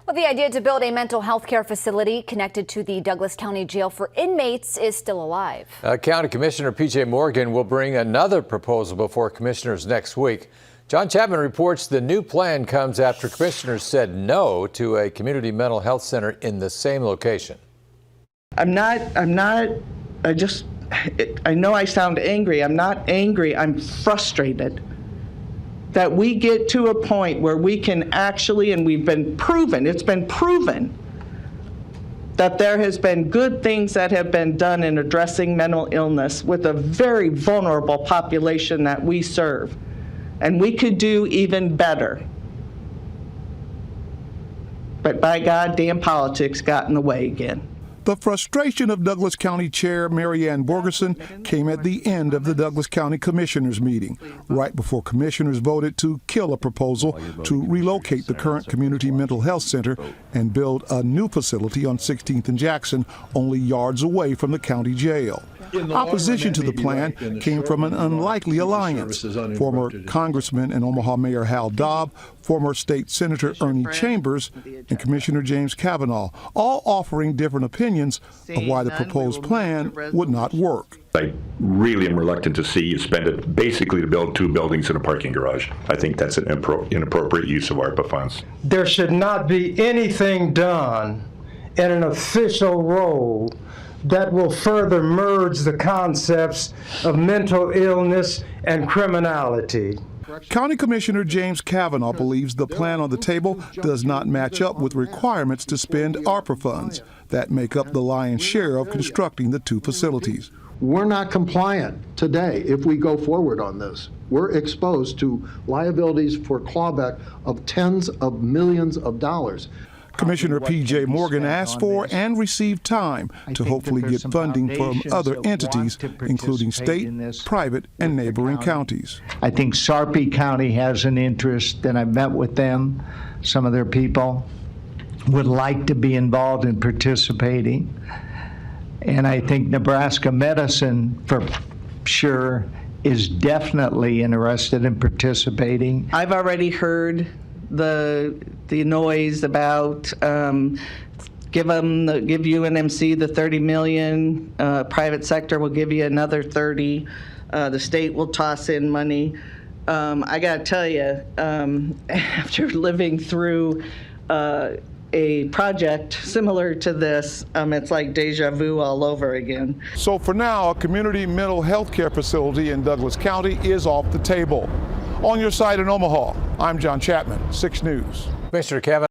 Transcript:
Well, the idea to build a mental health care facility connected to the Douglas County Jail for inmates is still alive. County Commissioner P.J. Morgan will bring another proposal before commissioners next week. John Chapman reports the new plan comes after commissioners said no to a community mental health center in the same location. I know I sound angry. I'm not angry. I'm frustrated that we get to a point where we can actually, and it's been proven that there has been good things that have been done in addressing mental illness with a very vulnerable population that we serve. And we could do even better. But by God, damn politics got in the way again. The frustration of Douglas County Chair Mary Ann Borgerson came at the end of the Douglas County Commissioners meeting, right before commissioners voted to kill a proposal to relocate the current Community Mental Health Center and build a new facility on 16th and Jackson, only yards away from the county jail. Opposition to the plan came from an unlikely alliance. Former Congressman and Omaha Mayor Hal Dobb, former State Senator Ernie Chambers, and Commissioner James Kavanaugh, all offering different opinions of why the proposed plan would not work. I really am reluctant to see you spend it basically to build 2 buildings and a parking garage. I think that's an inappropriate use of ARPA funds. There should not be anything done in an official role that will further merge the concepts of mental illness and criminality. County Commissioner James Kavanaugh believes the plan on the table does not match up with requirements to spend ARPA funds that make up the lion's share of constructing the 2 facilities. We're not compliant today if we go forward on this. We're exposed to liabilities for clawback of tens of millions of dollars. Commissioner P.J. Morgan asked for and received time to hopefully get funding from other entities, including state, private, and neighboring counties. I think Sarpy County has an interest, and I've met with them. Some of their people would like to be involved in participating. And I think Nebraska Medicine, for sure, is definitely interested in participating. I've already heard the noise about give UNMC the $30 million, private sector will give you another 30, the state will toss in money. I got to tell you, after living through a project similar to this, it's like deja vu all over again. So for now, a community mental health care facility in Douglas County is off the table. On your side in Omaha, I'm John Chapman, 6 News. Commissioner Kavanaugh.